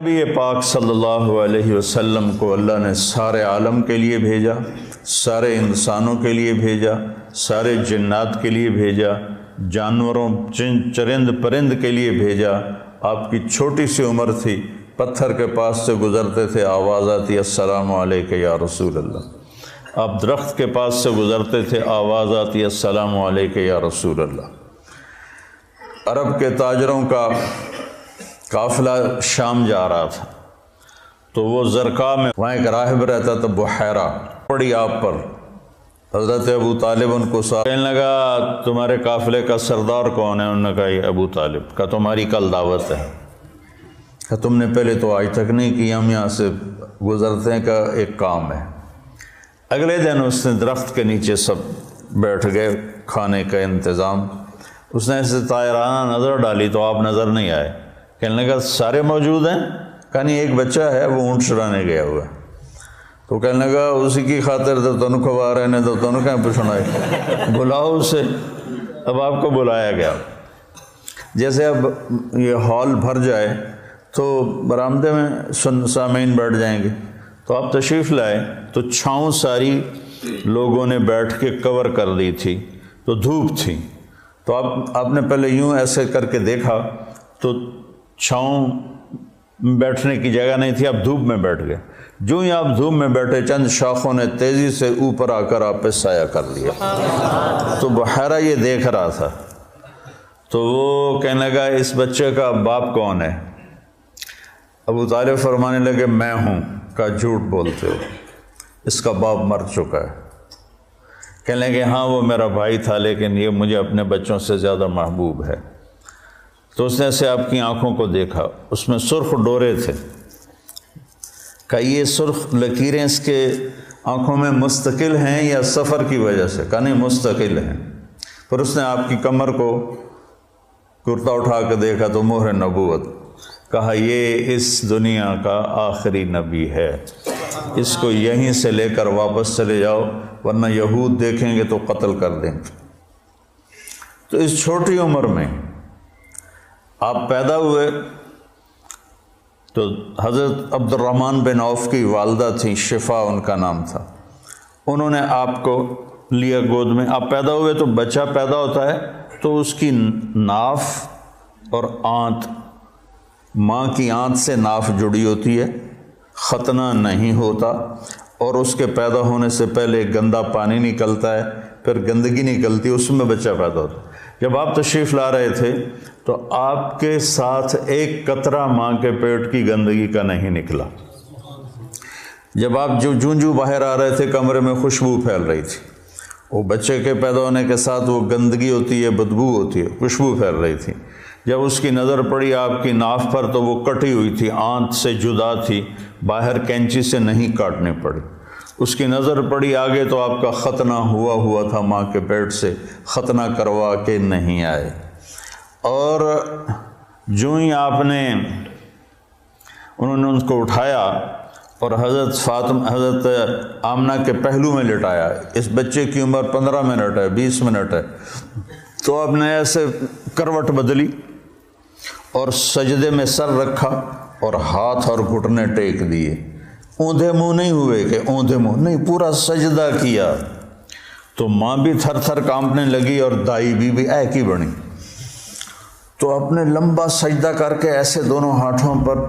نبی پاک صلی اللہ علیہ وسلم کو اللہ نے سارے عالم کے لیے بھیجا، سارے انسانوں کے لیے بھیجا، سارے جنات کے لیے بھیجا، جانوروں چرند پرند کے لیے بھیجا۔ آپ کی چھوٹی سی عمر تھی، پتھر کے پاس سے گزرتے تھے، آواز آتی السلام علیکہ یا رسول اللہ۔ آپ درخت کے پاس سے گزرتے تھے، آواز آتی السلام علیکہ یا رسول اللہ۔ عرب کے تاجروں کا قافلہ شام جا رہا تھا، تو وہ زرقاء میں وہاں ایک راہب رہتا تھا، بحیرہ، پڑی آپ پر۔ حضرت ابو طالب ان کو کہنے لگا تمہارے قافلے کا سردار کون ہے؟ انہوں نے کہا یہ ابو طالب۔ کہا تمہاری کل دعوت ہے۔ کہا تم نے پہلے تو آج تک نہیں کی، ہم یہاں سے گزرتے ہیں، کا ایک کام ہے۔ اگلے دن اس نے درخت کے نیچے سب بیٹھ گئے، کھانے کا انتظام۔ اس نے ایسے طائرانہ نظر ڈالی تو آپ نظر نہیں آئے۔ کہنے لگا سارے موجود ہیں؟ کہا نہیں، ایک بچہ ہے وہ اونٹ چرانے گیا ہوا ہے۔ تو کہنے لگا اسی کی خاطر تو تنو کھوا رہے ہیں، تو تنو کہاں پوچھنا ہے، بلاؤ اسے۔ اب آپ کو بلایا گیا۔ جیسے اب یہ ہال بھر جائے تو برآمدے میں سامعین بیٹھ جائیں گے، تو آپ تشریف لائے تو چھاؤں ساری لوگوں نے بیٹھ کے کور کر دی تھی، تو دھوپ تھی، تو آپ نے پہلے یوں ایسے کر کے دیکھا تو چھاؤں بیٹھنے کی جگہ نہیں تھی، آپ دھوپ میں بیٹھ گئے۔ جو ہی آپ دھوپ میں بیٹھے، چند شاخوں نے تیزی سے اوپر آ کر آپ پہ سایہ کر لیا۔ تو بحیرہ یہ دیکھ رہا تھا، تو وہ کہنے لگا اس بچے کا باپ کون ہے؟ ابو طالب فرمانے لگے میں ہوں۔ کہا جھوٹ بولتے ہو، اس کا باپ مر چکا ہے۔ کہنے لگے ہاں وہ میرا بھائی تھا، لیکن یہ مجھے اپنے بچوں سے زیادہ محبوب ہے۔ تو اس نے ایسے آپ کی آنکھوں کو دیکھا، اس میں سرخ ڈورے تھے۔ کہا یہ سرخ لکیریں اس کے آنکھوں میں مستقل ہیں یا سفر کی وجہ سے؟ کہا نہیں، مستقل ہیں۔ پھر اس نے آپ کی کمر کو کرتا اٹھا کے دیکھا تو مہر نبوت۔ کہا یہ اس دنیا کا آخری نبی ہے، اس کو یہیں سے لے کر واپس چلے جاؤ، ورنہ یہود دیکھیں گے تو قتل کر دیں گے۔ تو اس چھوٹی عمر میں آپ پیدا ہوئے تو حضرت عبد الرحمن بن عوف کی والدہ تھیں، شفا ان کا نام تھا، انہوں نے آپ کو لیا گود میں۔ آپ پیدا ہوئے تو بچہ پیدا ہوتا ہے تو اس کی ناف اور آنت، ماں کی آنت سے ناف جڑی ہوتی ہے، ختنہ نہیں ہوتا، اور اس کے پیدا ہونے سے پہلے گندا پانی نکلتا ہے، پھر گندگی نکلتی ہے، اس میں بچہ پیدا ہوتا ہے۔ جب آپ تشریف لا رہے تھے تو آپ کے ساتھ ایک قطرہ ماں کے پیٹ کی گندگی کا نہیں نکلا۔ جب آپ جو باہر آ رہے تھے کمرے میں خوشبو پھیل رہی تھی، وہ بچے کے پیدا ہونے کے ساتھ وہ گندگی ہوتی ہے، بدبو ہوتی ہے، خوشبو پھیل رہی تھی۔ جب اس کی نظر پڑی آپ کی ناف پر تو وہ کٹی ہوئی تھی، آنت سے جدا تھی، باہر کینچی سے نہیں کاٹنی پڑی۔ اس کی نظر پڑی آگے تو آپ کا ختنہ ہوا تھا، ماں کے پیٹ سے ختنہ کروا کے نہیں آئے۔ اور جو ہی آپ نے انہوں نے ان کو اٹھایا اور حضرت آمنہ کے پہلو میں لٹایا، اس بچے کی عمر 15 منٹ ہے، 20 منٹ ہے، تو آپ نے ایسے کروٹ بدلی اور سجدے میں سر رکھا اور ہاتھ اور گھٹنے ٹیک دیے۔ اوندھے منہ نہیں ہوئے کہ اوندھے منہ نہیں، پورا سجدہ کیا۔ تو ماں بھی تھر تھر کانپنے لگی اور دائی بھی ایک ہی بنی۔ تو آپ نے لمبا سجدہ کر کے ایسے دونوں ہاتھوں پر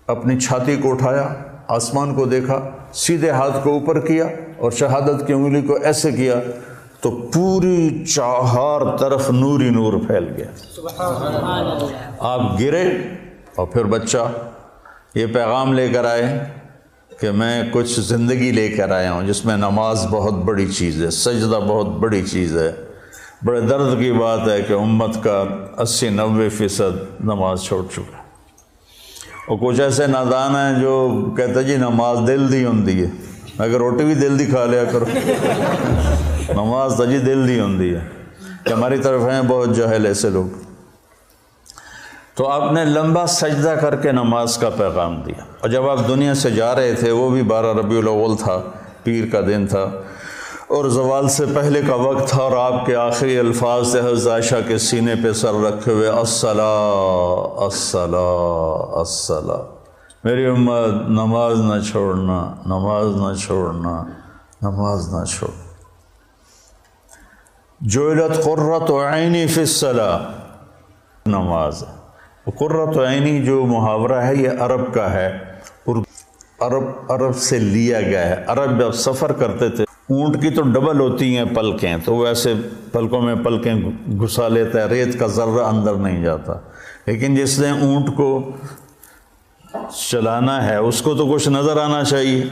اپنی چھاتی کو اٹھایا، آسمان کو دیکھا، سیدھے ہاتھ کو اوپر کیا اور شہادت کی انگلی کو ایسے کیا تو پوری چار طرف نور ہی نور پھیل گیا۔ آپ گرے اور پھر بچہ یہ پیغام لے کر آئے کہ میں کچھ زندگی لے کر آیا ہوں جس میں نماز بہت بڑی چیز ہے، سجدہ بہت بڑی چیز ہے۔ بڑے درد کی بات ہے کہ امت کا 80-90% نماز چھوڑ چکا ہے، اور کچھ ایسے نادان ہیں جو کہتے جی نماز دل دی ہوندی ہے، اگر روٹی بھی دل دی کھا لیا کرو، نماز تو جی دل دی ہوندی ہے، کہ ہماری طرف ہیں بہت جاہل ایسے لوگ۔ تو آپ نے لمبا سجدہ کر کے نماز کا پیغام دیا، اور جب آپ دنیا سے جا رہے تھے وہ بھی 12 ربیع الاول تھا، پیر کا دن تھا، اور زوال سے پہلے کا وقت تھا، اور آپ کے آخری الفاظ تھے حضرت عائشہ کے سینے پہ سر رکھے ہوئے الصلاۃ الصلاۃ الصلاۃ۔ میری امت نماز نہ چھوڑنا، نماز نہ چھوڑنا، نماز نہ چھوڑ۔ جعلت قرۃ عینی فی الصلاۃ، نماز۔ قرۃ عینی جو محاورہ ہے یہ عرب کا ہے، عرب سے لیا گیا ہے۔ عرب جب سفر کرتے تھے، اونٹ کی تو ڈبل ہوتی ہیں پلکیں، تو وہ ایسے پلکوں میں پلکیں گھسا لیتا ہے، ریت کا ذرہ اندر نہیں جاتا، لیکن جس نے اونٹ کو چلانا ہے اس کو تو کچھ نظر آنا چاہیے،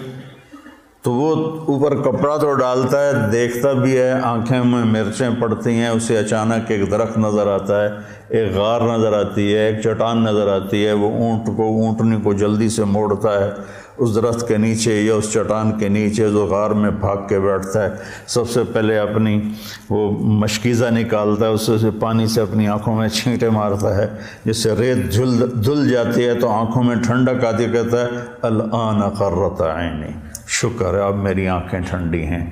تو وہ اوپر کپڑا تو ڈالتا ہے، دیکھتا بھی ہے، آنکھیں میں مرچیں پڑتی ہیں، اسے اچانک ایک درخت نظر آتا ہے، ایک غار نظر آتی ہے، ایک چٹان نظر آتی ہے، وہ اونٹنی کو جلدی سے موڑتا ہے اس درخت کے نیچے یا اس چٹان کے نیچے، جو غار میں بھاگ کے بیٹھتا ہے، سب سے پہلے اپنی وہ مشکیزہ نکالتا ہے، اس سے پانی سے اپنی آنکھوں میں چھینٹے مارتا ہے، جس سے ریت دھل جاتی ہے تو آنکھوں میں ٹھنڈک آتی، کہتا ہے الآن قرۃ عینی، شکر ہے اب میری آنکھیں ٹھنڈی ہیں۔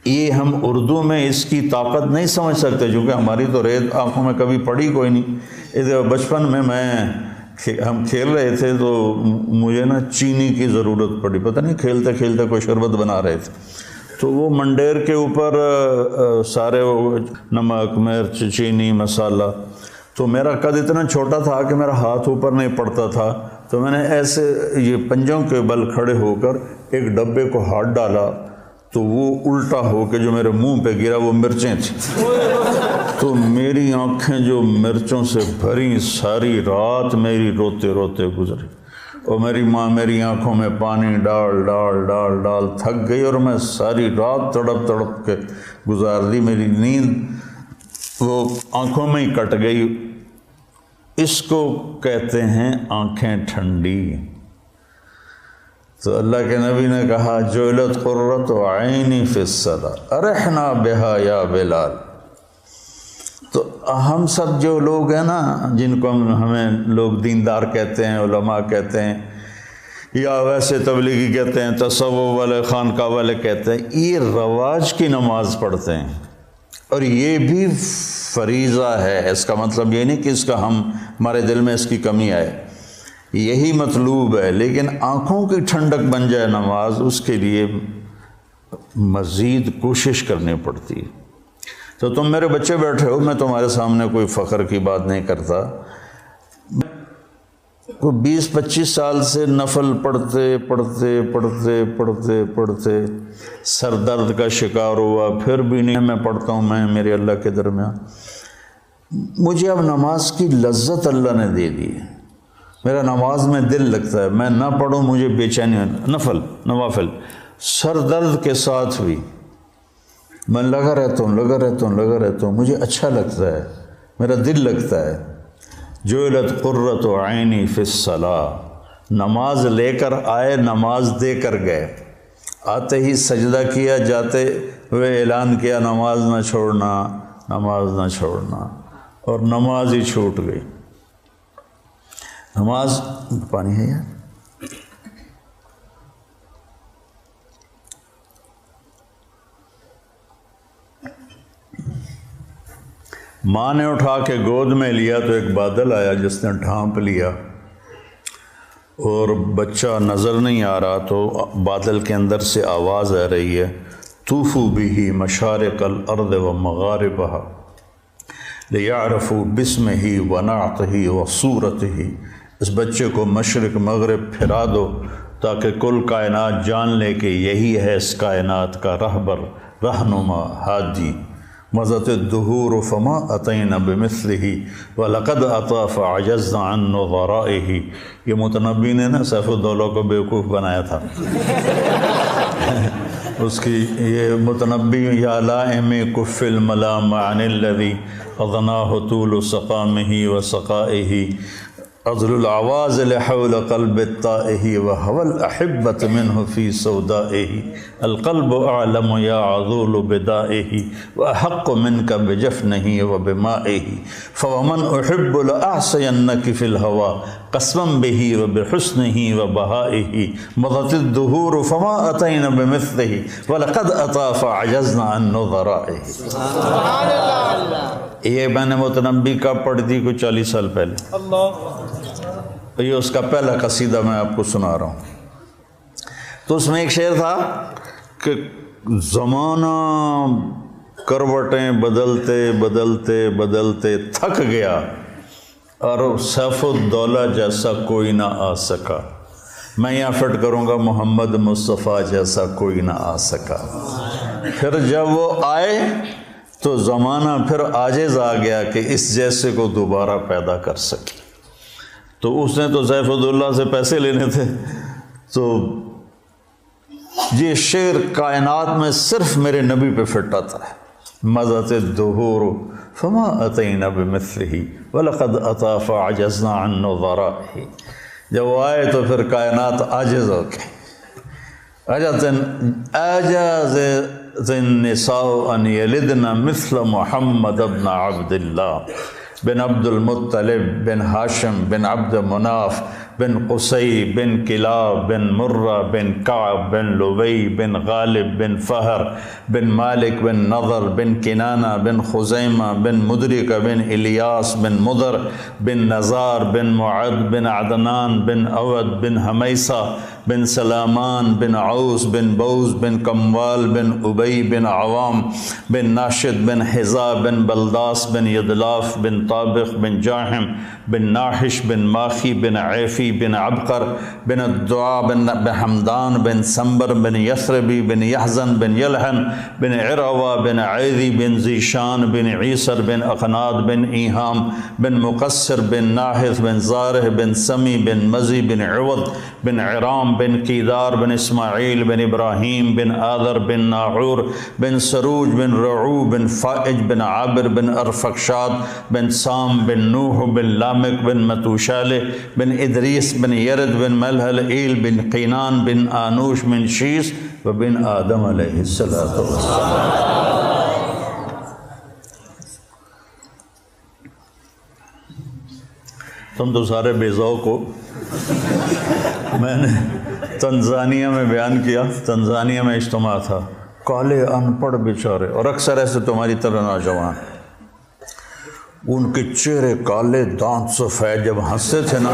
یہ ہم اردو میں اس کی طاقت نہیں سمجھ سکتے، چونکہ ہماری تو ریت آنکھوں میں کبھی پڑی کوئی نہیں۔ ادھر بچپن میں ہم کھیل رہے تھے تو مجھے نا چینی کی ضرورت پڑی، پتہ نہیں کھیلتے کھیلتے کوئی شربت بنا رہے تھے، تو وہ منڈیر کے اوپر سارے نمک، مرچ، چینی، مسالہ، تو میرا قد اتنا چھوٹا تھا کہ میرا ہاتھ اوپر نہیں پڑتا تھا، تو میں نے ایسے یہ پنجوں کے بل کھڑے ہو کر ایک ڈبے کو ہاتھ ڈالا، تو وہ الٹا ہو کے جو میرے منہ پہ گرا وہ مرچیں تھیں، تو میری آنکھیں جو مرچوں سے بھری، ساری رات میری روتے روتے گزری، اور میری ماں میری آنکھوں میں پانی ڈال ڈال ڈال ڈال تھک گئی، اور میں ساری رات تڑپ تڑپ کے گزار دی، میری نیند وہ آنکھوں میں ہی کٹ گئی۔ اس کو کہتے ہیں آنکھیں ٹھنڈی۔ تو اللہ کے نبی نے کہا جعلت قرۃ عینی فی الصلاۃ ارحنا بہا یا بلال۔ تو ہم سب جو لوگ ہیں نا، جن کو ہمیں لوگ دیندار کہتے ہیں، علماء کہتے ہیں، یا ویسے تبلیغی کہتے ہیں، تصوف والے، خانقاہ والے کہتے ہیں، یہ رواج کی نماز پڑھتے ہیں، اور یہ بھی فریضہ ہے۔ اس کا مطلب یہ نہیں کہ اس کا ہمارے دل میں اس کی کمی آئے، یہی مطلوب ہے، لیکن آنکھوں کی ٹھنڈک بن جائے نماز، اس کے لیے مزید کوشش کرنی پڑتی ہے۔ تو تم میرے بچے بیٹھے ہو، میں تمہارے سامنے کوئی فخر کی بات نہیں کرتا، کوئی 20-25 سال سے نفل پڑھتے پڑھتے پڑھتے پڑھتے پڑھتے سر درد کا شکار ہوا، پھر بھی نہیں میں پڑھتا ہوں، میں میرے اللہ کے درمیان، مجھے اب نماز کی لذت اللہ نے دے دی ہے، میرا نماز میں دل لگتا ہے، میں نہ پڑھوں مجھے بے چینی، نوافل سر درد کے ساتھ بھی میں لگا رہتا ہوں، مجھے اچھا لگتا ہے، میرا دل لگتا ہے۔ جعلت قرۃ عینی فی الصلاۃ، نماز لے کر آئے، نماز دے کر گئے، آتے ہی سجدہ کیا، جاتے ہوئے اعلان کیا نماز نہ چھوڑنا، نماز نہ چھوڑنا، اور نماز ہی چھوٹ گئی۔ نماز پانی ہے یار، ماں نے اٹھا کے گود میں لیا تو ایک بادل آیا جس نے ڈھانپ لیا، اور بچہ نظر نہیں آ رہا، تو بادل کے اندر سے آواز آ رہی ہے طوفوا بہ مشارق الارض ومغاربہا لیعرفوا باسمہ ونعتہ وصورتہ، اس بچے کو مشرق مغرب پھرا دو تاکہ کل کائنات جان لے کہ یہی ہے اس کائنات کا رہبر، رہنما، ہادی۔ مضت الدہور فما اتینا بمثلہ ولقد اتی فعجزنا عن نظرائہ۔ یہ متنبی نے نا سیف الدولہ کو بیوقوف بنایا تھا، اس کی یہ متنبی یا لائم کف الملام عن الذی اضناہ طول سقامہ وسقائہ، عذل العواز لحول قلب الطائہ وهو الأحبة منه في سودائه، القلب أعلم يا عذول بدائه وأحق منك بجفنه وبمائه، فومن أحب لأعصينك في الهوى قسما به وبحسنه وبهائه، مضت الدهور فما أتينا بمثله ولقد أتى فعجزنا عن نظرائه۔ سبحان اللہ۔ یہ میں نے متنبی کا پڑھ دی کوئی 40 سال پہلے، یہ اس کا پہلا قصیدہ میں آپ کو سنا رہا ہوں۔ تو اس میں ایک شعر تھا کہ زمانہ کروٹیں بدلتے بدلتے بدلتے تھک گیا، اور سیف الدولہ جیسا کوئی نہ آ سکا، میں یہاں فٹ کروں گا محمد مصطفیٰ جیسا کوئی نہ آ سکا۔ پھر جب وہ آئے تو زمانہ پھر عاجز آ گیا کہ اس جیسے کو دوبارہ پیدا کر سکے۔ تو اس نے تو سیف الدولہ سے پیسے لینے تھے، تو یہ شعر کائنات میں صرف میرے نبی پہ فٹ آتا ہے۔ مضت الدہور فما اتینا بمثلہ ولقد اتی فعجزنا عن نظرائہ۔ جب وہ آئے تو پھر کائنات عاجز ہو گئی۔ عجز النساء ان یلدن مثل محمد بن عبد اللہ بن عبد المطلب بن ہاشم بن عبد مناف بن قصی بن کلاب بن مرہ بن کعب بن لبی بن غالب بن فہر بن مالک بن نضر بن کنانہ بن خزیمہ بن مدرکہ بن الیاس بن مدر بن نزار بن معد بن عدنان بن اود بن حمیسہ بن سلامان بن عوس بن بوز بن کموال بن ابی بن عوام بن ناشد بن حذا بن بلداس بن یدلاف بن طابق بن جاہم بن ناحش بن ماخی بن عیفی بن عبقر بن الدعاء بن حمدان بن سنبر بن یثربی بن یحزن بن یلحن بن عروہ بن عیدی بن ذیشان بن عیسر بن اقناد بن ایہام بن مقصر بن ناحث بن زارح بن سمی بن مزی بن عوض بن عرام بن قیدار بن اسماعیل بن ابراہیم بن آذر بن ناعور بن سروج بن رعو بن فائج بن عابر بن ارفقشاد بن سام بن نوح بن لامک بن متوشالہ بن ادریس بن یرد بن ملحل ایل بن قینان بن آنوش بن شیس و بن آدم علیہ السلام۔ تم تو سارے بے ذوق ہو۔ میں نے تنزانیہ میں بیان کیا، تنزانیہ میں اجتماع تھا، کالے ان پڑھ بیچارے، اور اکثر ایسے تمہاری طرح نوجوان، ان کے چہرے کالے، دانت سفید، جب ہنستے تھے نا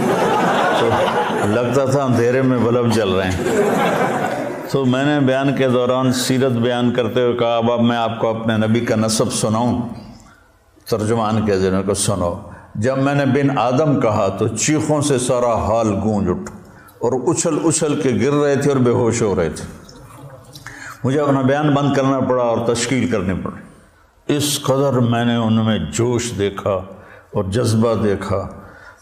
تو لگتا تھا اندھیرے میں بلب جل رہے ہیں۔ تو میں نے بیان کے دوران سیرت بیان کرتے ہوئے کہا اب میں آپ کو اپنے نبی کا نسب سناؤں؟ ترجمان کے ذریعے کو سنو۔ جب میں نے بن آدم کہا تو چیخوں سے سارا حال گونج اٹھا، اور اچھل اچھل کے گر رہے تھے اور بے ہوش ہو رہے تھے۔ مجھے اپنا بیان بند کرنا پڑا اور تشکیل کرنی پڑی۔ اس قدر میں نے ان میں جوش دیکھا اور جذبہ دیکھا۔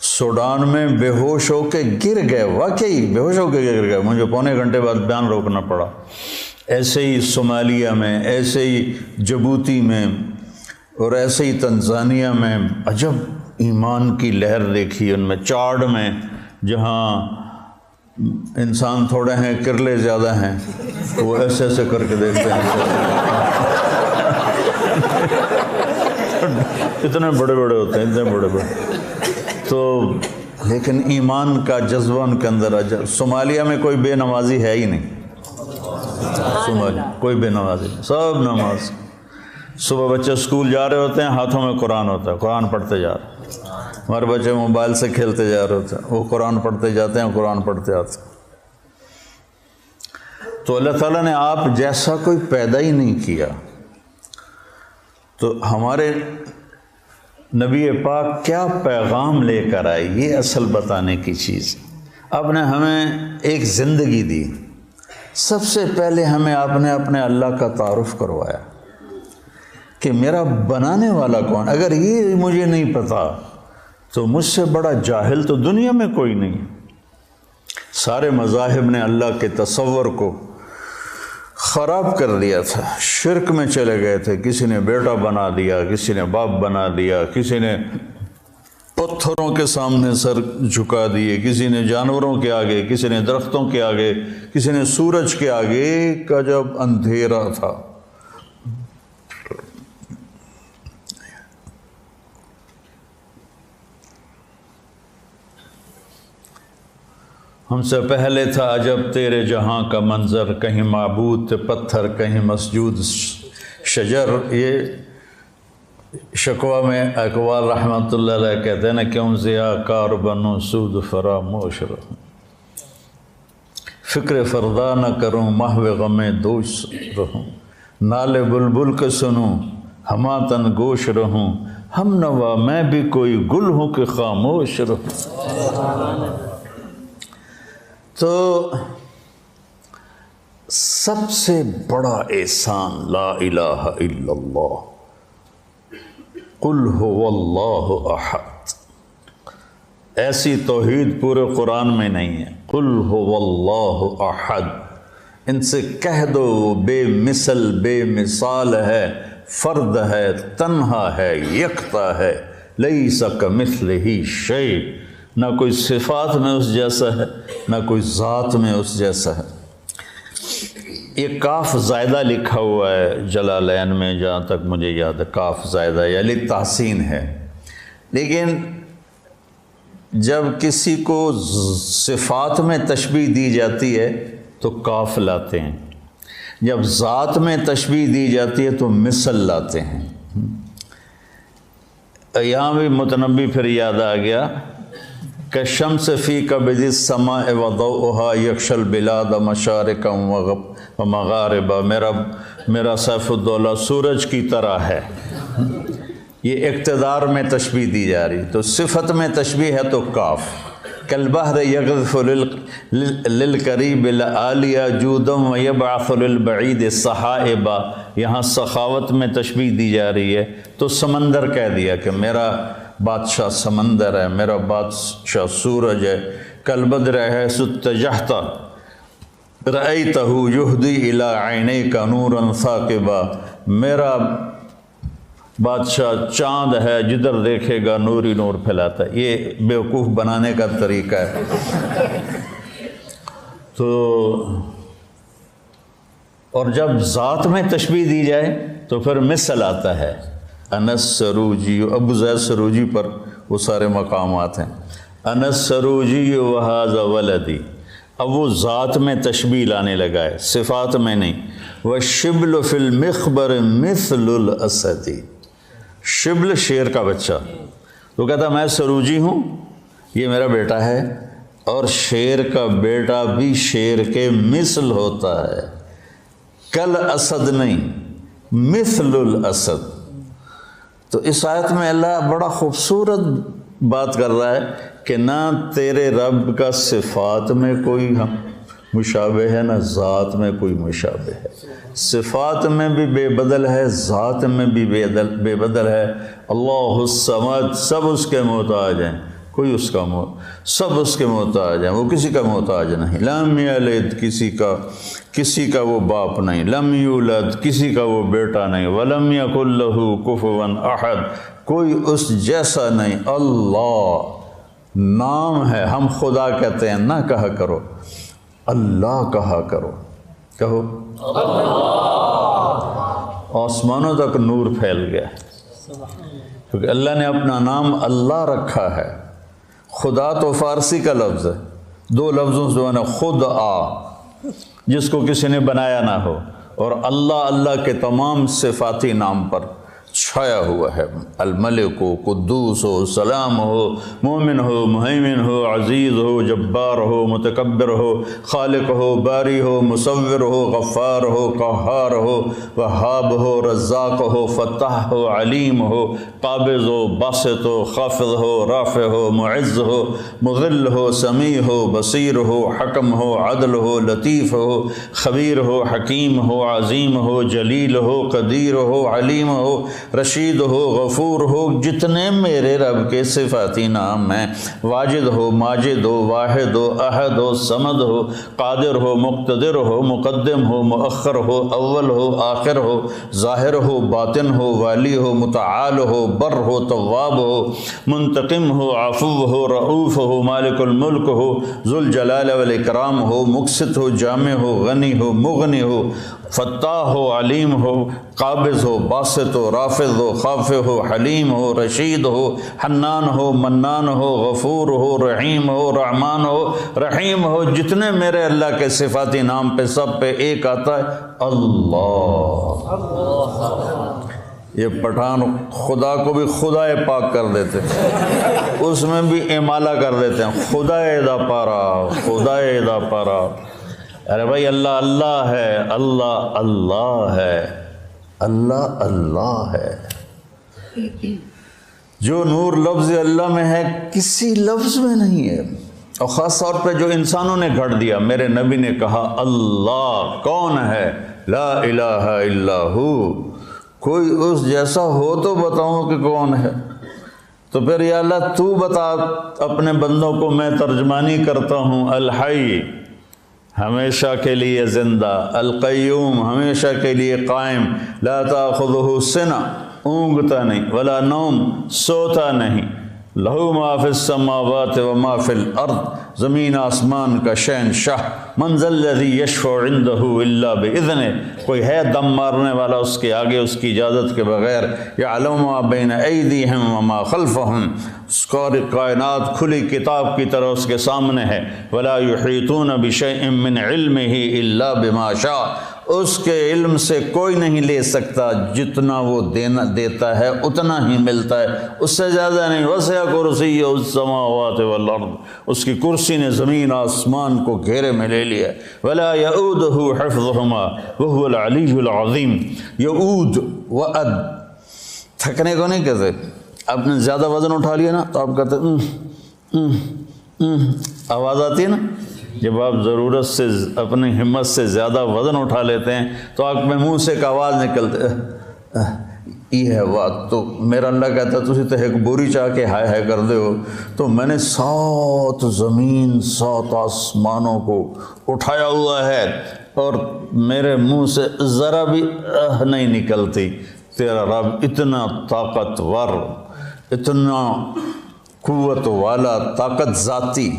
سوڈان میں بے ہوش ہو کے گر گئے، واقعی بے ہوش ہو کے گر گئے، مجھے پونے گھنٹے بعد بیان روکنا پڑا۔ ایسے ہی صومالیہ میں، ایسے ہی جبوتی میں، اور ایسے ہی تنزانیہ میں عجب ایمان کی لہر دیکھی ان میں۔ چاڈ میں جہاں انسان تھوڑے ہیں کرلے زیادہ ہیں، تو وہ ایسے ایسے کر کے دیکھتے ہیں، اتنے بڑے بڑے ہوتے ہیں، اتنے بڑے بڑے، تو لیکن ایمان کا جذبہ ان کے اندر عجب۔ صومالیہ میں کوئی بے نمازی ہے ہی نہیں، صومالیہ کوئی بے نمازی نہیں، سب نماز۔ صبح بچے اسکول جا رہے ہوتے ہیں، ہاتھوں میں قرآن ہوتا ہے، قرآن پڑھتے جا رہے ہیں۔ ہمارے بچے موبائل سے کھیلتے جا رہے ہوتے ہیں، وہ قرآن پڑھتے جاتے ہیں، قرآن پڑھتے آتے ہیں۔ تو اللہ تعالیٰ نے آپ جیسا کوئی پیدا ہی نہیں کیا۔ تو ہمارے نبی پاک کیا پیغام لے کر آئے، یہ اصل بتانے کی چیز۔ آپ نے ہمیں ایک زندگی دی، سب سے پہلے ہمیں آپ نے اپنے اللہ کا تعارف کروایا کہ میرا بنانے والا کون۔ اگر یہ مجھے نہیں پتا تو مجھ سے بڑا جاہل تو دنیا میں کوئی نہیں۔ سارے مذاہب نے اللہ کے تصور کو خراب کر دیا تھا، شرک میں چلے گئے تھے۔ کسی نے بیٹا بنا دیا، کسی نے باپ بنا دیا، کسی نے پتھروں کے سامنے سر جھکا دیے، کسی نے جانوروں کے آگے، کسی نے درختوں کے آگے، کسی نے سورج کے آگے۔ کا جب اندھیرا تھا، ہم سے پہلے تھا عجب تیرے جہاں کا منظر، کہیں معبود تھے پتھر، کہیں مسجود شجر۔ یہ شکوہ میں اقبال رحمۃ اللہ علیہ کہتے ہیں نا، کیوں ضیاء کار بنوں سود فراموش رہوں، فکر فردا نہ کروں محو غم دوش رہوں، نالے بلبل کے سنوں ہما تن گوش رہوں، ہم نوا میں بھی کوئی گل ہوں کہ خاموش رہوں۔ تو سب سے بڑا احسان لا الہ الا اللہ، قل هو اللہ احد۔ ایسی توحید پورے قرآن میں نہیں ہے۔ قل هو اللہ احد، ان سے کہہ دو وہ بے مثل بے مثال ہے، فرد ہے، تنہا ہے، یکتا ہے، لیس کمثلہ شیء، نہ کوئی صفات میں اس جیسا ہے نہ کوئی ذات میں اس جیسا ہے۔ یہ کاف زائدہ لکھا ہوا ہے جلالین میں، جہاں تک مجھے یاد ہے کاف زائدہ یعنی تحسین ہے، لیکن جب کسی کو صفات میں تشبیہ دی جاتی ہے تو کاف لاتے ہیں، جب ذات میں تشبیہ دی جاتی ہے تو مثل لاتے ہیں۔ یہاں بھی متنبی پھر یاد آ گیا کہ شمس فی کبد السماء وضوءها یکشی البلاد مشارقا ومغاربا، میرا سیف الدولہ سورج کی طرح ہے۔ یہ اقتدار میں تشبیہ دی جا رہی، تو صفت میں تشبیہ ہے تو کاف۔ کالبحر یغرف للقریب العالیہ جودا ویبعث للبعید صحائبا، یہاں سخاوت میں تشبیہ دی جا رہی ہے تو سمندر کہہ دیا کہ میرا بادشاہ سمندر ہے، میرا بادشاہ سورج ہے۔ کالبدر حیث اتجہت رأیتہ یہدی الی عینیک نورا ثاقبا، میرا بادشاہ چاند ہے، جدھر دیکھے گا نور ہی نور پھیلاتا ہے۔ یہ بیوقوف بنانے کا طریقہ ہے۔ تو اور جب ذات میں تشبیہ دی جائے تو پھر مثل آتا ہے۔ انس سروجی، ابو زید سروجی پر وہ سارے مقامات ہیں۔ انس سروجی وہذا ولدی، اب وہ ذات میں تشبیہ لانے لگا ہے، صفات میں نہیں۔ وَالشِّبْلُ فِي الْمِخْبَرِ مِثْلُ الْأَسَدِ، شبل شیر کا بچہ، تو کہتا میں سروجی ہوں، یہ میرا بیٹا ہے، اور شیر کا بیٹا بھی شیر کے مثل ہوتا ہے، کل اسد نہیں، مثل الاسد۔ تو اس آیت میں اللہ بڑا خوبصورت بات کر رہا ہے کہ نہ تیرے رب کا صفات میں کوئی مشابہ ہے نہ ذات میں کوئی مشابہ ہے، صفات میں بھی بے بدل ہے، ذات میں بھی بے بدل ہے۔ اللہ الصمد، سب اس کے محتاج ہیں، کوئی اس کا سب اس کے محتاج ہیں، وہ کسی کا محتاج نہیں۔ لم یلد، کسی کا وہ باپ نہیں، لم یولد، کسی کا وہ بیٹا نہیں، ولم یکن لہ کفوا احد، کوئی اس جیسا نہیں۔ اللہ نام ہے، ہم خدا کہتے ہیں، نہ کہا کرو اللہ کہا کرو، کہو آسمانوں تک نور پھیل گیا، کیونکہ اللہ نے اپنا نام اللہ رکھا ہے۔ خدا تو فارسی کا لفظ ہے، دو لفظوں سے بنا، خود جس کو کسی نے بنایا نہ ہو، اور اللہ کے تمام صفاتی نام پر چھایا ہوا ہے۔ الملک ہو، قدوس ہو، سلام ہو، مومن ہو، مہیمن ہو، عزیز ہو، جبار ہو، متکبر ہو، خالق ہو، باری ہو، مصور ہو، غفار ہو، قہار ہو، وہاب ہو، رزاق ہو، فتح ہو، علیم ہو، قابض ہو، باسط ہو، خافض ہو، رافع ہو، معز ہو، مذل ہو، سمیع ہو، بصیر ہو، حکم ہو، عدل ہو، لطیف ہو، خبیر ہو، حکیم ہو، عظیم ہو، جلیل ہو، قدیر ہو، علیم ہو، رشید ہو، غفور ہو، جتنے میرے رب کے صفاتی نام ہیں، واجد ہو، ماجد ہو، واحد ہو، احد ہو، صمد ہو، قادر ہو، مقتدر ہو، مقدم ہو، مؤخر ہو، اول ہو، آخر ہو، ظاہر ہو، باطن ہو، والی ہو، متعال ہو، بر ہو، تواب ہو، منتقم ہو، عفو ہو، رؤوف ہو، مالک الملک ہو، ذو الجلال والاکرام ہو، مقسط ہو، جامع ہو، غنی ہو، مغنی ہو، فتاح ہو، علیم ہو، قابض ہو، باسط ہو، رافض ہو، خافع ہو، حلیم ہو، رشید ہو، حنان ہو، منان ہو، غفور ہو، رحیم ہو، رحمان ہو، رحیم ہو، جتنے میرے اللہ کے صفاتی نام پہ سب پہ ایک آتا ہے اللہ۔ یہ پٹھان خدا کو بھی خدا پاک کر دیتے ہیں، اس میں بھی امالہ کر دیتے ہیں، خدا دا پارا، خدا دا پارا۔ ارے بھائی اللہ اللہ ہے، اللہ اللہ ہے، اللہ اللہ ہے۔ جو نور لفظ اللہ میں ہے کسی لفظ میں نہیں ہے، اور خاص طور پہ جو انسانوں نے گھڑ دیا۔ میرے نبی نے کہا اللہ کون ہے؟ لا الہ الا ہو، کوئی اس جیسا ہو تو بتاؤں کہ کون ہے۔ تو پھر یا اللہ تو بتا اپنے بندوں کو، میں ترجمانی کرتا ہوں۔ الحی ہمیشہ کے لیے زندہ، القیوم ہمیشہ کے لیے قائم، لا تاخذہ سنہ اونگتا نہیں، ولا نوم سوتا نہیں، لہو ما فی السماوات و ما فی الارض، زمین آسمان کا شہنشاہ۔ من ذا الذی یشفع عندہ الا باذنہ، کوئی ہے دم مارنے والا اس کے آگے اس کی اجازت کے بغیر؟ یعلم ما بین ایدیہم وما خلفہم، ساری کائنات کھلی کتاب کی طرح اس کے سامنے ہے۔ ولا یحیطون بشیء من علمہ الا بما شاء، اس کے علم سے کوئی نہیں لے سکتا، جتنا وہ دیتا ہے اتنا ہی ملتا ہے، اس سے زیادہ نہیں۔ وسع کرسیہ السماوات والارض، اس کی کرسی نے زمین آسمان کو گھیرے میں لے لیا۔ ولا یؤودہ حفظہما وہو العلی العظیم۔ یؤود وعد تھکنے کو نہیں کہتے، آپ نے زیادہ وزن اٹھا لیا نا تو آپ کہتے آواز آتی ہے نا، جب آپ ضرورت سے اپنی ہمت سے زیادہ وزن اٹھا لیتے ہیں تو آپ میں منہ سے ایک آواز نکلتے یہ ہے بات۔ تو میرا اللہ کہتا ہے تسی تو ایک بوری چاہ کے ہائے ہائے کر دے ہو، تو میں نے 7 زمین 7 آسمانوں کو اٹھایا ہوا ہے اور میرے منہ سے ذرا بھی نہیں نکلتی۔ تیرا رب اتنا طاقتور، اتنا قوت والا، طاقت ذاتی،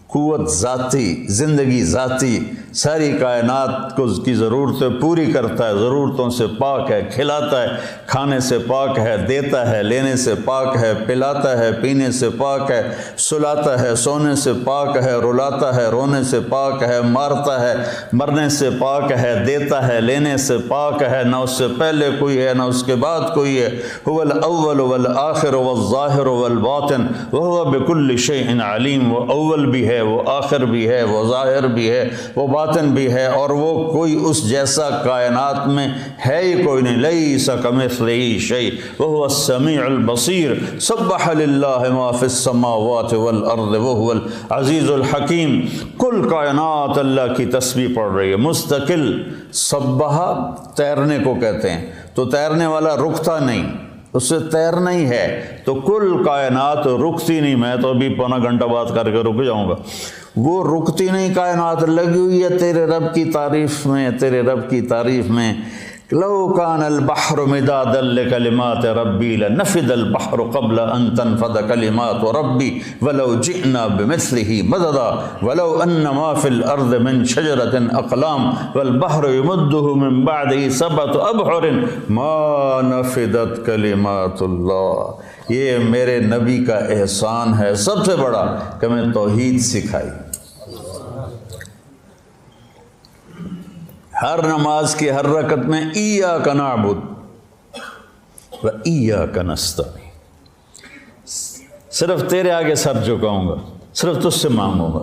قوت ذاتی، زندگی ذاتی، ساری کائنات کو کی ضرورتیں پوری کرتا ہے، ضرورتوں سے پاک ہے، کھلاتا ہے، کھانے سے پاک ہے، دیتا ہے، لینے سے پاک ہے، پلاتا ہے، پینے سے پاک ہے، سلاتا ہے، سونے سے پاک ہے، رلاتا ہے، رونے سے پاک ہے، مارتا ہے، مرنے سے پاک ہے، دیتا ہے، لینے سے پاک ہے، نہ اس سے پہلے کوئی ہے نہ اس کے بعد کوئی ہے۔ هو الاول والآخر والظاہر والباطن وهو بكل شيء علیم، وہ اول بھی ہے، وہ آخر بھی ہے، وہ ظاہر بھی ہے، وہ باطن بھی ہے، اور وہ کوئی اس جیسا کائنات میں ہے ہی کوئی نہیں۔ لیس کمثلہ شیء وہو السمیع البصیر، سبح للہ ما فی السماوات والارض وہو العزیز الحکیم۔ کل کائنات اللہ کی تسبیح پڑھ رہی ہے مستقل۔ سبح تیرنے کو کہتے ہیں، تو تیرنے والا رکتا نہیں، اس سے تیرنا ہی ہے، تو کل کائنات رکتی نہیں۔ میں تو ابھی پونا گھنٹہ بات کر کے رک جاؤں گا، وہ رکتی نہیں، کائنات لگی ہوئی ہے تیرے رب کی تعریف میں، تیرے رب کی تعریف میں۔ لو کان البحر مدادا لکلمات ربی لنفد البحر قبل ان تنفد کلمات ربی ولو جئنا بمثلہ مددا ولو ان ما فی الارض من شجرۃ اقلام والبحر یمدہ من بعدہ 7 ابحر ما نفدت کلمات اللہ۔ یہ میرے نبی کا احسان ہے سب سے بڑا کہ میں توحید سکھائی۔ ہر نماز کی ہر رکعت میں ایاک نعبد و ایاک نستعین، صرف تیرے آگے سر جھکاؤں گا، صرف تجھ سے مانگوں گا۔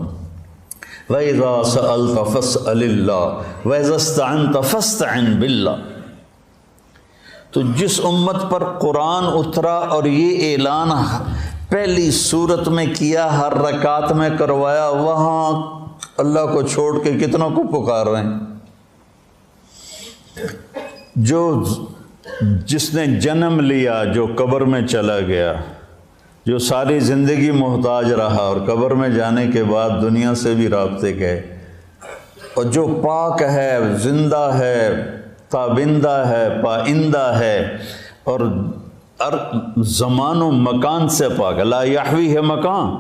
وَإِذَا سَأَلْتَ فَاسْأَلِ اللَّهَ وَإِذَا اسْتَعَنْتَ فَاسْتَعِنْ بِاللَّهِ۔ تو جس امت پر قرآن اترا اور یہ اعلان پہلی صورت میں کیا، ہر رکعت میں کروایا، وہاں اللہ کو چھوڑ کے کتنوں کو پکار رہے ہیں؟ جو جس نے جنم لیا، جو قبر میں چلا گیا، جو ساری زندگی محتاج رہا اور قبر میں جانے کے بعد دنیا سے بھی رابطے گئے، اور جو پاک ہے، زندہ ہے، تابندہ ہے، پائندہ ہے، اور زمان و مکان سے پاک، لا یحویہ مکان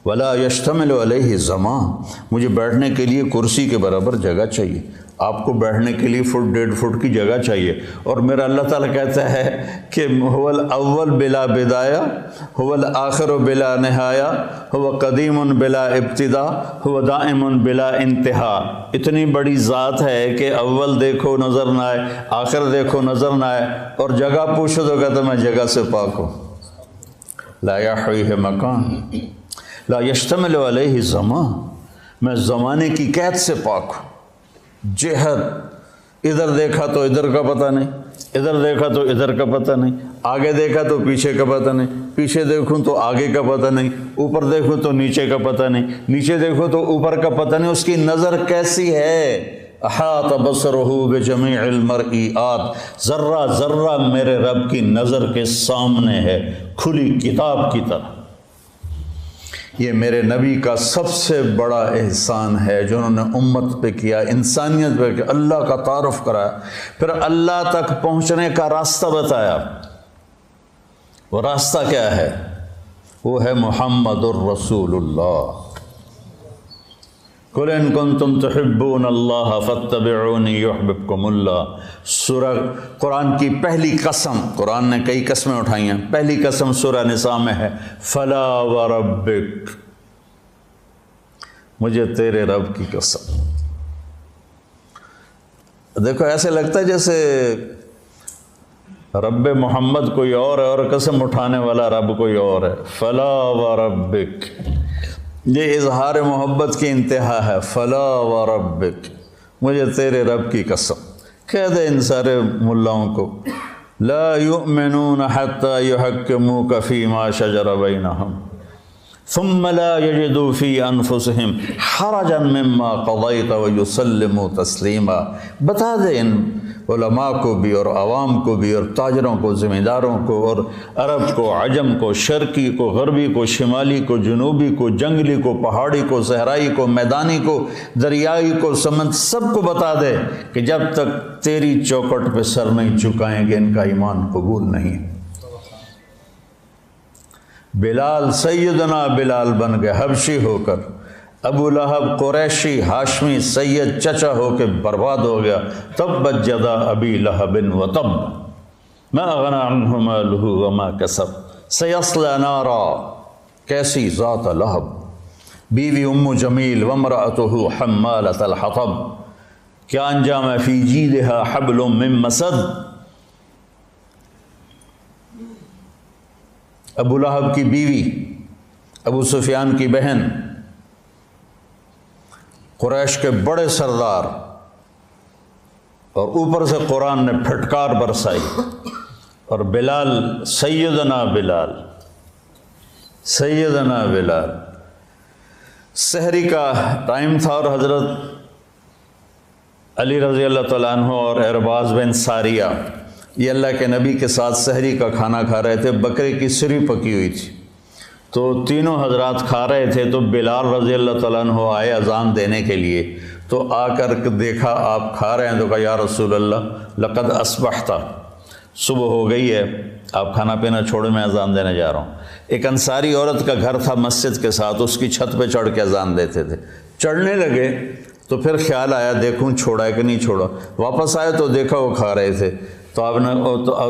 ولا یشتمل علیہ زمان، مجھے بیٹھنے کے لیے کرسی کے برابر جگہ چاہیے، آپ کو بیٹھنے کے لیے 1.5 فٹ کی جگہ چاہیے، اور میرا اللہ تعالیٰ کہتا ہے کہ هو الاول بلا بدایہ، هو الآخر بلا نہایہ، هو قدیم بلا ابتدا، هو دائم بلا انتہا۔ اتنی بڑی ذات ہے کہ اول دیکھو نظر نہ آئے، آخر دیکھو نظر نہ آئے، اور جگہ پوچھو تو کہتا میں جگہ سے پاک ہوں۔ لا یحویہ مکان لا یشتمل علیہ زمان، میں زمانے کی قید سے پاک ہوں۔ جہت، ادھر دیکھا تو ادھر کا پتہ نہیں، ادھر دیکھا تو ادھر کا پتہ نہیں، آگے دیکھا تو پیچھے کا پتہ نہیں، پیچھے دیکھوں تو آگے کا پتہ نہیں، اوپر دیکھوں تو نیچے کا پتہ نہیں، نیچے دیکھوں تو اوپر کا پتہ نہیں۔ اس کی نظر کیسی ہے؟ احاط بصرہ بجمیع المرئیات، ذرہ ذرہ میرے رب کی نظر کے سامنے ہے، کھلی کتاب کی طرح۔ یہ میرے نبی کا سب سے بڑا احسان ہے جو انہوں نے امت پہ کیا، انسانیت پہ کیا، اللہ کا تعارف کرایا، پھر اللہ تک پہنچنے کا راستہ بتایا۔ وہ راستہ کیا ہے؟ وہ ہے محمد الرسول اللہ۔ قُلْ إِن كُنتُمْ تُحِبُّونَ اللَّهَ فَاتَّبِعُونِي يُحْبِبْكُمُ اللَّهُ۔ سورہ قرآن کی پہلی قسم، قرآن نے کئی قسمیں اٹھائی ہیں، پہلی قسم سورہ نساء میں ہے، فَلَا وَرَبِّكَ، مجھے تیرے رب کی قسم۔ دیکھو ایسے لگتا ہے جیسے رب محمد کوئی اور ہے اور قسم اٹھانے والا رب کوئی اور ہے۔ فَلَا وَرَبِّكَ، یہ اظہار محبت کی انتہا ہے۔ فلا وربک، مجھے تیرے رب کی قسم۔ کہہ دے ان سارے ملاؤں کو، لا یؤمنون حتی یحکموک فیما شجر بینہم ثم لا یجدوا فی انفسہم حرجا مما قضیت ویسلموا تسلیما۔ بتا دے ان علماء کو بھی اور عوام کو بھی اور تاجروں کو، ذمہ داروں کو، اور عرب کو، عجم کو، شرقی کو، غربی کو، شمالی کو، جنوبی کو، جنگلی کو، پہاڑی کو، صحرائی کو، میدانی کو، دریائی کو، سمندر، سب کو بتا دے کہ جب تک تیری چوکٹ پہ سر نہیں جھکائیں گے ان کا ایمان قبول نہیں۔ بلال، سیدنا بلال بن گئے حبشی ہو کر، ابو لہب قریشی ہاشمی سید چچا ہو کے برباد ہو گیا۔ تبت یدا ابی لہب وتب ما اغنی عنہ مالہ وما کسب سیصلی نارا، کیسی ذات لہب، بیوی ام جمیل وامرأتہ حمالۃ الحطب، کیا انجام ہے، فی جیدہا حبل من مسد۔ ابو لہب کی بیوی، ابو سفیان کی بہن، قریش کے بڑے سردار، اور اوپر سے قرآن نے پھٹکار برسائی، اور بلال، سیدنا بلال، سیدنا بلال، سحری کا ٹائم تھا اور حضرت علی رضی اللہ تعالیٰ عنہ اور ارباز بن ساریہ یہ اللہ کے نبی کے ساتھ سحری کا کھانا کھا رہے تھے، بکرے کی سری پکی ہوئی تھی، تو تینوں حضرات کھا رہے تھے، تو بلال رضی اللہ تعالیٰ عنہ آئے اذان دینے کے لیے، تو آ کر دیکھا آپ کھا رہے ہیں، تو کہا یا رسول اللہ لقد اصبحت، صبح ہو گئی ہے، آپ کھانا پینا چھوڑے، میں اذان دینے جا رہا ہوں۔ ایک انصاری عورت کا گھر تھا مسجد کے ساتھ، اس کی چھت پہ چڑھ کے اذان دیتے تھے۔ چڑھنے لگے تو پھر خیال آیا دیکھوں چھوڑا ہے کہ نہیں چھوڑا، واپس آئے تو دیکھا وہ کھا رہے تھے، تو آپ نے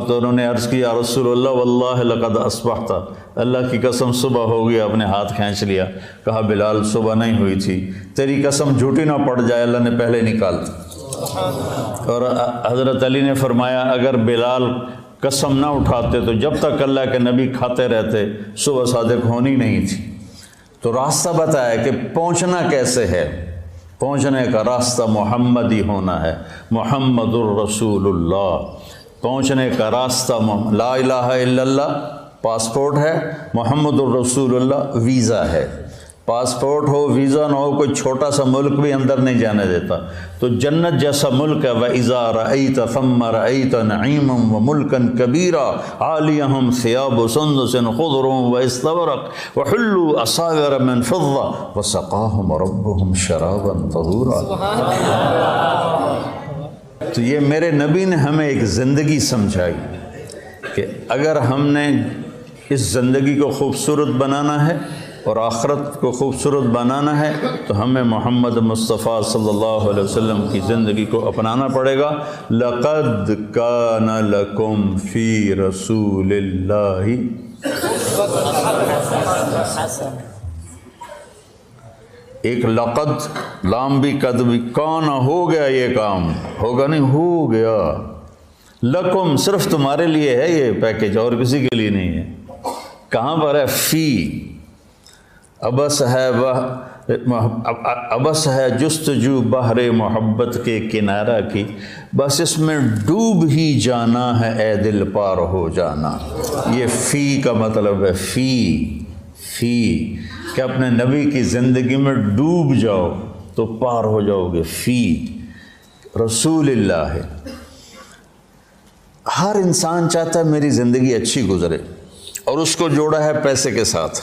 تو انہوں نے عرض کی یا رسول اللہ واللہ لقد اصبحت، اللہ کی قسم صبح ہو گئی، آپ نے ہاتھ کھینچ لیا۔ کہا بلال صبح نہیں ہوئی تھی، تیری قسم جھوٹی نہ پڑ جائے، اللہ نے پہلے نکال دی۔ اور حضرت علی نے فرمایا اگر بلال قسم نہ اٹھاتے تو جب تک اللہ کے نبی کھاتے رہتے صبح صادق ہونی نہیں تھی۔ تو راستہ بتایا کہ پہنچنا کیسے ہے، پہنچنے کا راستہ محمدی ہونا ہے، محمد الرسول اللہ۔ پہنچنے کا راستہ لا الہ الا اللہ پاسپورٹ ہے، محمد الرسول اللہ ویزا ہے۔ پاسپورٹ ہو، ویزا نہ ہو، کوئی چھوٹا سا ملک بھی اندر نہیں جانے دیتا۔ تو جنت جیسا ملک ہے، وَإِذَا رَأَيْتَ ثَمَّ رَأَيْتَ نَعِيمًا وَمُلْكًا كَبِيرًا عَالِيَهُمْ ثِيَابُ سُندُسٍ خُضْرٌ وَإِسْتَبْرَقٌ وَحُلُّوا أَسَاوِرَ مِنْ فِضَّةٍ وَسَقَاهُمْ رَبُّهُمْ شَرَابًا طَهُورًا۔ تو یہ میرے نبی نے ہمیں ایک زندگی سمجھائی کہ اگر ہم نے اس زندگی کو خوبصورت بنانا ہے اور آخرت کو خوبصورت بنانا ہے تو ہمیں محمد مصطفیٰ صلی اللہ علیہ وسلم کی زندگی کو اپنانا پڑے گا۔ لَقَدْ كَانَ لَكُمْ فِي رَسُولِ اللَّهِ، ایک لقد لام بھی قد بھی، کان ہو گیا، یہ کام ہوگا نہیں، ہو گیا، لکم صرف تمہارے لیے ہے یہ پیکیج، اور کسی کے لیے نہیں ہے۔ کہاں پر ہے؟ فی، ابس ہے جستجو بحر محبت کے کنارہ کی، بس اس میں ڈوب ہی جانا ہے اے دل پار ہو جانا۔ یہ فی کا مطلب ہے، فی کہ اپنے نبی کی زندگی میں ڈوب جاؤ تو پار ہو جاؤ گے۔ فی رسول اللہ ہے۔ ہر انسان چاہتا ہے میری زندگی اچھی گزرے، اور اس کو جوڑا ہے پیسے کے ساتھ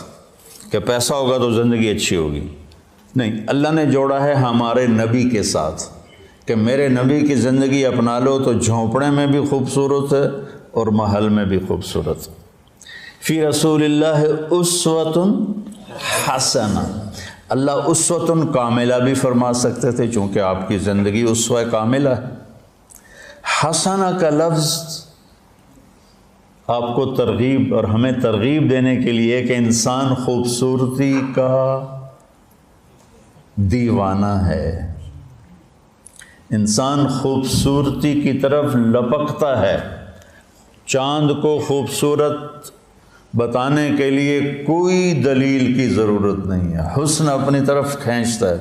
کہ پیسہ ہوگا تو زندگی اچھی ہوگی۔ نہیں، اللہ نے جوڑا ہے ہمارے نبی کے ساتھ کہ میرے نبی کی زندگی اپنا لو تو جھونپڑے میں بھی خوبصورت ہے اور محل میں بھی خوبصورت۔ فی رسول اللہ اسوۃ حسنہ، اللہ اسوۃ کاملہ بھی فرما سکتے تھے چونکہ آپ کی زندگی اسوہ کاملہ ہے۔ حسنہ کا لفظ آپ کو ترغیب اور ہمیں ترغیب دینے کے لیے کہ انسان خوبصورتی کا دیوانہ ہے، انسان خوبصورتی کی طرف لپکتا ہے۔ چاند کو خوبصورت بتانے کے لیے کوئی دلیل کی ضرورت نہیں ہے، حسن اپنی طرف کھینچتا ہے۔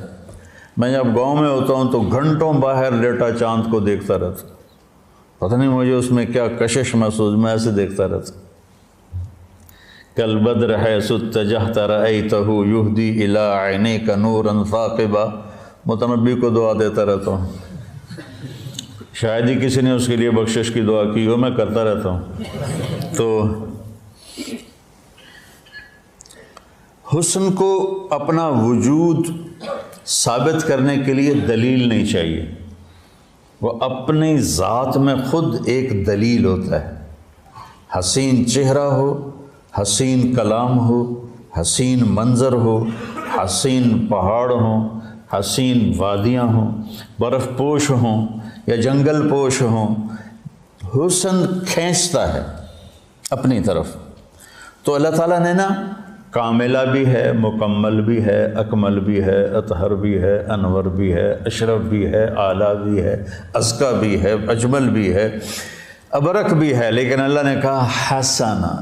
میں جب گاؤں میں ہوتا ہوں تو گھنٹوں باہر لیٹا چاند کو دیکھتا رہتا، پتہ نہیں مجھے اس میں کیا کشش محسوس، میں ایسے دیکھتا رہتا۔ کل بدر حیث اتجہت رأیتہ یہدی الی عینیک نورا ثاقبا، متنبی کو دعا دیتا رہتا ہوں، شاید ہی کسی نے اس کے لیے بخشش کی دعا کی ہو، میں کرتا رہتا ہوں۔ تو حسن کو اپنا وجود ثابت کرنے کے لیے دلیل نہیں چاہیے، وہ اپنی ذات میں خود ایک دلیل ہوتا ہے۔ حسین چہرہ ہو، حسین کلام ہو، حسین منظر ہو، حسین پہاڑ ہوں، حسین وادیاں ہوں، برف پوش ہوں یا جنگل پوش ہوں، حسن کھینچتا ہے اپنی طرف۔ تو اللہ تعالیٰ نے نا کاملہ بھی ہے، مکمل بھی ہے، اکمل بھی ہے، اطہر بھی ہے، انور بھی ہے، اشرف بھی ہے، اعلیٰ بھی ہے، ازکیٰ بھی ہے، اجمل بھی ہے، ابرک بھی ہے، لیکن اللہ نے کہا حسنہ۔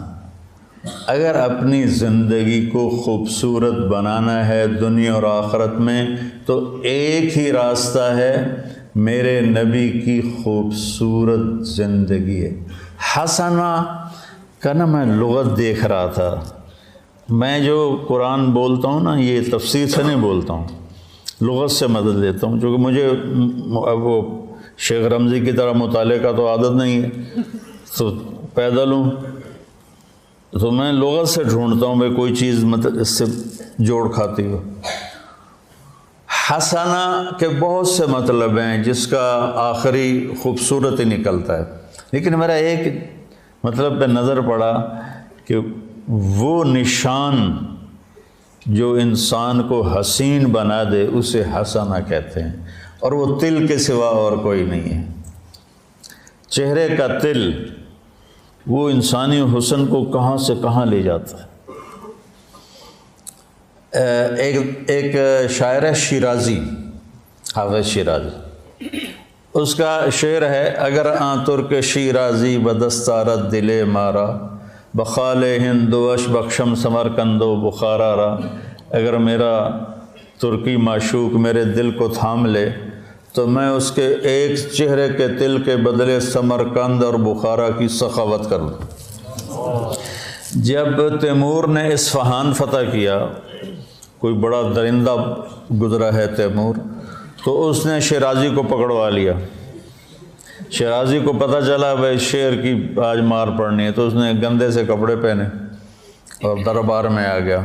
اگر اپنی زندگی کو خوبصورت بنانا ہے دنیا اور آخرت میں تو ایک ہی راستہ ہے، میرے نبی کی خوبصورت زندگی ہے۔ حسنہ کا نا میں لغت دیکھ رہا تھا، میں جو قرآن بولتا ہوں نا یہ تفسیر سے نہیں بولتا ہوں، لغت سے مدد لیتا ہوں، چونکہ مجھے وہ شیخ رمضی کی طرح مطالعے کا تو عادت نہیں ہے، تو پیدل ہوں تو میں لغت سے ڈھونڈتا ہوں بھائی کوئی چیز مطلب اس سے جوڑ کھاتی ہو۔ حسنہ کے بہت سے مطلب ہیں جس کا آخری خوبصورت ہی نکلتا ہے، لیکن میرا ایک مطلب پہ نظر پڑا کہ وہ نشان جو انسان کو حسین بنا دے اسے حسنہ کہتے ہیں، اور وہ تل کے سوا اور کوئی نہیں ہے۔ چہرے کا تل وہ انسانی حسن کو کہاں سے کہاں لے جاتا ہے۔ ایک شاعر ہے شیرازی، حافظ شیرازی، اس کا شعر ہے اگر آن ترک شیرازی بدستارت دلے مارا بخال ہندوش بخشم سمرقند و بخارا را، اگر میرا ترکی معشوق میرے دل کو تھام لے تو میں اس کے ایک چہرے کے تل کے بدلے سمرقند اور بخارا کی سخاوت کر دوں۔ جب تیمور نے اصفہان فتح کیا، کوئی بڑا درندہ گزرا ہے تیمور، تو اس نے شیرازی کو پکڑوا لیا۔ شیرازی کو پتہ چلا بھائی شیر کی آج مار پڑنی ہے، تو اس نے گندے سے کپڑے پہنے اور دربار میں آ گیا،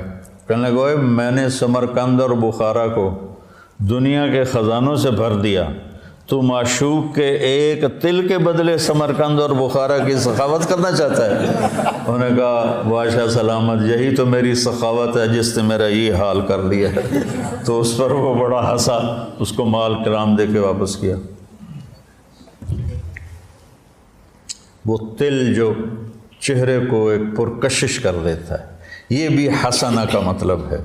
کہنے لگا میں نے سمرقند اور بخارا کو دنیا کے خزانوں سے بھر دیا، تو معشوق کے ایک تل کے بدلے سمرقند اور بخارا کی سخاوت کرنا چاہتا ہے؟ انہوں نے کہا بادشاہ سلامت یہی تو میری سخاوت ہے جس نے میرا یہ حال کر لیا ہے۔ تو اس پر وہ بڑا ہنسا، اس کو مال کرام دے کے واپس کیا۔ وہ تل جو چہرے کو ایک پرکشش کر دیتا ہے، یہ بھی حسنہ کا مطلب ہے۔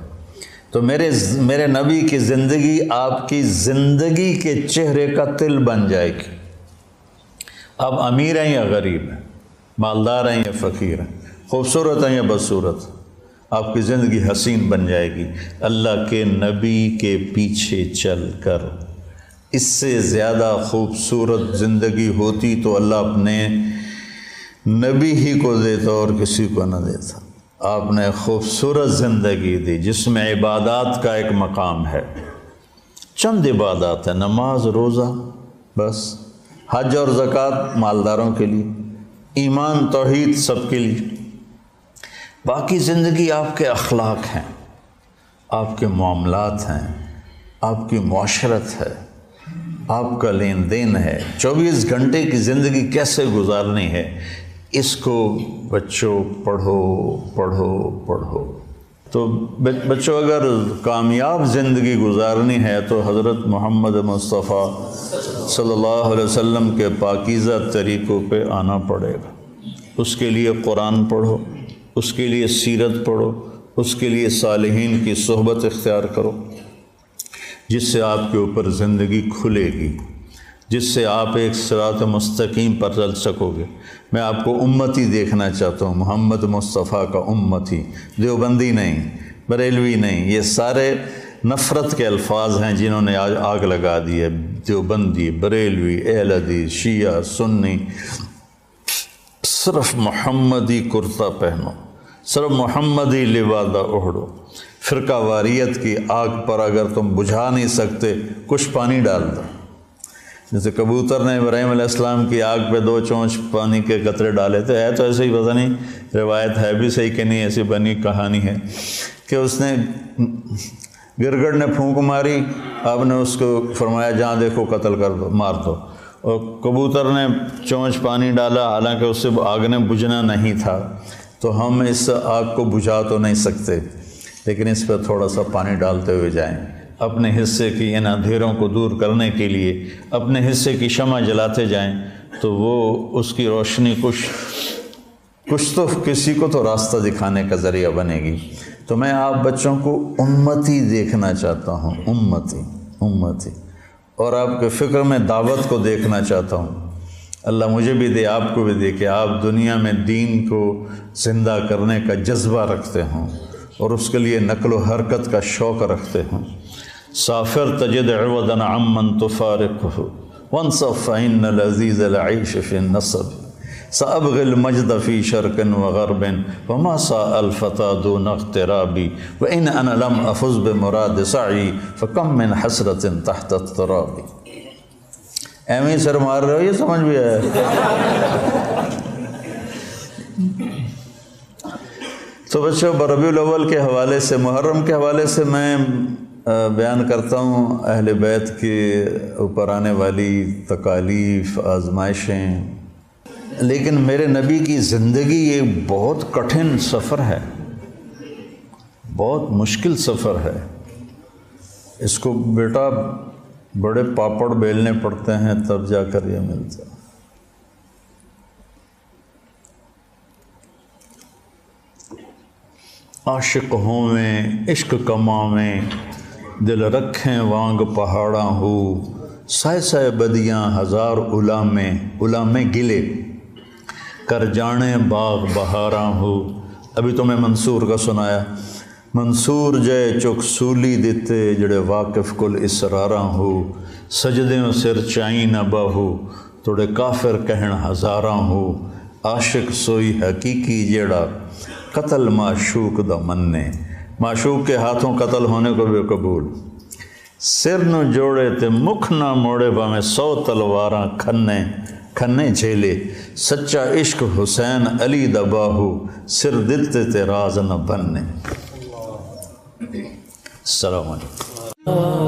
تو میرے نبی کی زندگی آپ کی زندگی کے چہرے کا تل بن جائے گی۔ آپ امیر ہیں یا غریب ہیں، مالدار ہیں یا فقیر ہیں، خوبصورت ہیں یا بدصورت، آپ کی زندگی حسین بن جائے گی۔ اللہ کے نبی کے پیچھے چل کر اس سے زیادہ خوبصورت زندگی ہوتی تو اللہ اپنے نبی ہی کو دیتا اور کسی کو نہ دیتا۔ آپ نے خوبصورت زندگی دی جس میں عبادات کا ایک مقام ہے، چند عبادات ہیں، نماز، روزہ، بس، حج اور زکوٰۃ مالداروں کے لیے، ایمان توحید سب کے لیے۔ باقی زندگی آپ کے اخلاق ہیں، آپ کے معاملات ہیں، آپ کی معاشرت ہے، آپ کا لین دین ہے، 24 گھنٹے کی زندگی کیسے گزارنی ہے، اس کو بچوں پڑھو پڑھو پڑھو۔ تو بچوں اگر کامیاب زندگی گزارنی ہے تو حضرت محمد مصطفیٰ صلی اللہ علیہ وسلم کے پاکیزہ طریقوں پہ آنا پڑے گا۔ اس کے لیے قرآن پڑھو، اس کے لیے سیرت پڑھو، اس کے لیے صالحین کی صحبت اختیار کرو، جس سے آپ کے اوپر زندگی کھلے گی، جس سے آپ ایک صراط مستقیم پر چل سکو گے۔ میں آپ کو امتی دیکھنا چاہتا ہوں، محمد مصطفیٰ کا امتی، دیوبندی نہیں، بریلوی نہیں، یہ سارے نفرت کے الفاظ ہیں جنہوں نے آج آگ لگا دی ہے۔ دیوبندی، بریلوی، اہل حدیث، شیعہ، سنی، صرف محمدی کرتا پہنو، صرف محمدی لبادہ اوڑھو۔ فرقہ واریت کی آگ پر اگر تم بجھا نہیں سکتے، کچھ پانی ڈال دو۔ جیسے کبوتر نے ابراہیم علیہ السلام کی آگ پہ 2 چونچ پانی کے قطرے ڈالے تھے، ہے تو ایسے ہی، پتہ نہیں روایت ہے بھی صحیح کہ نہیں، ایسی بنی کہانی ہے کہ اس نے گرگڑ نے پھونک ماری، آپ نے اس کو فرمایا جہاں دیکھو قتل کر دو، مار دو، اور کبوتر نے چونچ پانی ڈالا، حالانکہ اس سے آگ نے بجھنا نہیں تھا۔ تو ہم اس آگ کو بجھا تو نہیں سکتے، لیکن اس پہ تھوڑا سا پانی ڈالتے ہوئے جائیں، اپنے حصے کی ان اندھیروں کو دور کرنے کے لیے اپنے حصے کی شمع جلاتے جائیں، تو وہ اس کی روشنی کچھ تو کسی کو تو راستہ دکھانے کا ذریعہ بنے گی۔ تو میں آپ بچوں کو امتی دیکھنا چاہتا ہوں، امتی، اور آپ کے فکر میں دعوت کو دیکھنا چاہتا ہوں۔ اللہ مجھے بھی دے، آپ کو بھی دے کہ آپ دنیا میں دین کو زندہ کرنے کا جذبہ رکھتے ہوں اور اس کے لیے نقل و حرکت کا شوق رکھتے ہوں۔ سافر تجد عوضا عمن تفارقه وانصف فإن العزيز العيش في النصب سأبغي المجد في شرق وغرب وما ساء الفتى دون اغترابي وإن أنا لم أفز بمراد سعي فكم من حسرة تحت التراب۔ ایویں سر مار رہے ہو، یہ سمجھ بھی ہے۔ تو بچوں، ربیع الاول کے حوالے سے، محرم کے حوالے سے میں بیان کرتا ہوں اہل بیت کے اوپر آنے والی تکالیف، آزمائشیں، لیکن میرے نبی کی زندگی ایک بہت کٹھن سفر ہے، بہت مشکل سفر ہے۔ اس کو بیٹا بڑے پاپڑ بیلنے پڑتے ہیں تب جا کر یہ ملتا ہے۔ عاشق ہوویں عشق کماویں دل رکھیں وانگ پہاڑاں ہو سائے سائے بدیاں ہزار علامیں گلے کر جانے باغ بہاراں ہو۔ ابھی تو میں منصور کا سنایا، منصور جے چک سولی دیتے جڑے واقف کل اسراراں ہو سجدیوں سر چائیں نہ باہو توڑے کافر کہن ہزاراں ہو۔ عاشق سوئی حقیقی جیڑا قتل معشوق دا مننے، معشوق کے ہاتھوں قتل ہونے کو بھی قبول۔ سر نو جوڑے تے مکھ نہ موڑے باویں 100 تلواراں کھنے جھیلے سچا عشق حسین علی دا باہو سر دتے تے راز نہ بننے۔ السلام علیکم۔